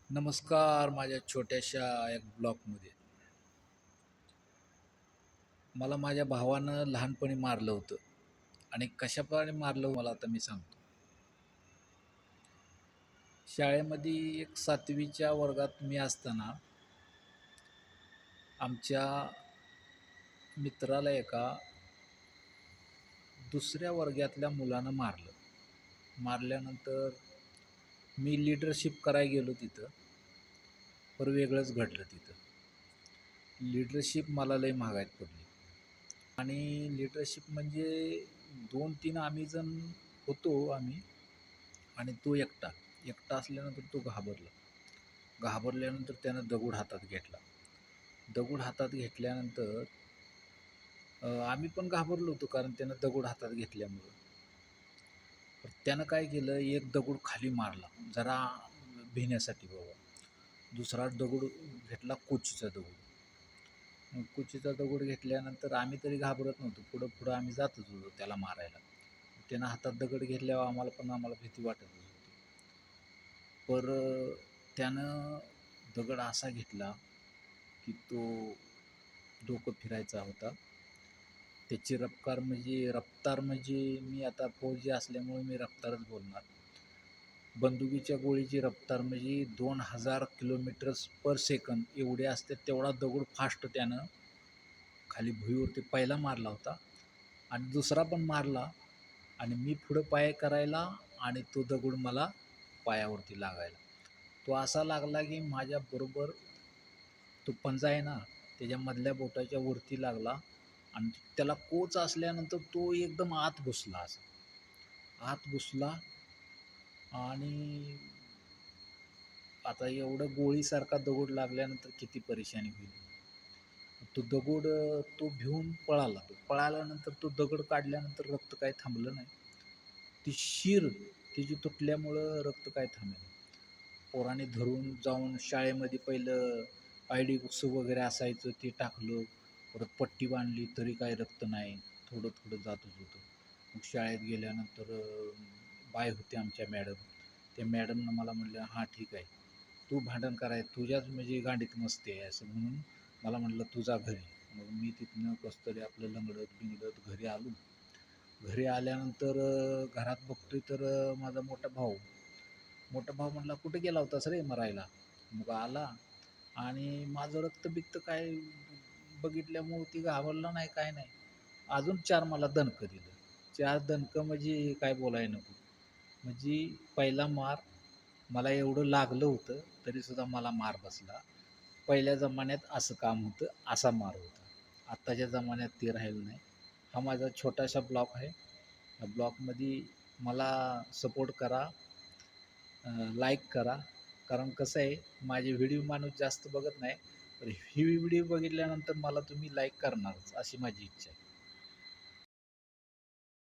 नमस्कार. माझ्या छोट्याशा एक ब्लॉगमध्ये मला माझ्या भावानं लहानपणी मारलं होतं आणि कशाप्रकारे मारलं मला आता मी सांगतो. शाळेमध्ये एक 7वीच्या वर्गात मी असताना आमच्या मित्राला एका दुसऱ्या वर्गातल्या मुलानं मारलं. मारल्यानंतर मी लीडरशिप करायला गेलो तिथं, पण वेगळंच घडलं तिथं. लीडरशिप मला लई महागात पडली. आणि लीडरशिप म्हणजे 2-3 आम्ही जण होतो आम्ही. आणि तो एकटा एकटा असल्यानंतर तो घाबरला. घाबरल्यानंतर त्यानं दगड हातात घेतला. दगड हातात घेतल्यानंतर आम्ही पण घाबरलो होतो, कारण त्यानं दगड हातात घेतल्यामुळं. तर त्यानं काय केलं, एक दगड खाली मारला जरा भिण्यासाठी बाबा. दुसरा दगड घेतला, कोचीचा दगड. मग कोचीचा दगड घेतल्यानंतर आम्ही तरी घाबरत नव्हतो. पुढं पुढं आम्ही जातच होतो त्याला मारायला. त्यानं हातात दगड घेतल्यावर आम्हाला भीती वाटतच होती. पर त्यानं दगड असा घेतला की तो डोकं फिरायचा होता. त्याची रफ्तार म्हणजे मी आता फौजी असल्यामुळे मी रफ्तारच बोलणार. बंदुकीच्या गोळीची रफ्तार म्हणजे 2000 किलोमीटर्स पर सेकंद एवढे असते. तेवढा दगड फास्ट त्यानं खाली भुईवरती पहिला मारला होता आणि दुसरा पण मारला. आणि मी पुढं पाय करायला आणि तो दगड मला पायावरती लागायला. तो असा लागला की माझ्याबरोबर तो पंजा आहे ना, त्याच्या मधल्या बोटाच्या वरती लागला आणि त्याला कोच असल्यानंतर तो एकदम आत घुसला असा. आत घुसला आणि आता एवढं गोळीसारखा दगड लागल्यानंतर किती परेशानी होईल. तो दगड तो भिवून पळाला. तो पळाल्यानंतर तो दगड काढल्यानंतर रक्त काही थांबलं नाही. ती शीर तिची तुटल्यामुळं रक्त काय थांबेना. पोराने धरून जाऊन शाळेमध्ये पहिलं आय-डी बुक्स वगैरे असायचं ते टाकलं. परत पट्टी बांधली तरी काय रक्त नाही. थोडं थोडं जातच होतं. मग शाळेत गेल्यानंतर बाय होते आमच्या मॅडम. त्या मॅडमनं मला म्हणलं, "हां ठीक आहे, तू भांडण कराय तुझ्याच म्हणजे गांडीत मस्ती आहे" असं म्हणून मला म्हटलं, "तू जा घरी." मग मी तिथनं कसं तरी आपलं लंगडत बिंगडत घरी आलो. घरी आल्यानंतर घरात बघतोय तर माझा मोठा भाऊ म्हटला, "कुठे गेला होतास रे मरायला?" मग आला आणि माझं रक्त-बिक्त काय बघितल्यामुळं ती घाबरला नाही, काय नाही. अजून 4 मला दणकं दिलं. 4 दणकं म्हणजे काय बोलाय नको. म्हणजे पहिला मार मला एवढं लागलं होतं, तरीसुद्धा मला मार बसला. पहिल्या जमान्यात असं काम होतं, असा मार होता. आत्ताच्या जमान्यात ते राहिलं नाही. हा माझा छोटासा ब्लॉग आहे. या ब्लॉगमध्ये मला सपोर्ट करा, लाईक करा. कारण कसं आहे, माझे व्हिडिओ माणूस जास्त बघत नाही. तर ही व्हिडिओ बघितल्यानंतर मला तुम्ही लाईक करणारच, अशी माझी इच्छा आहे.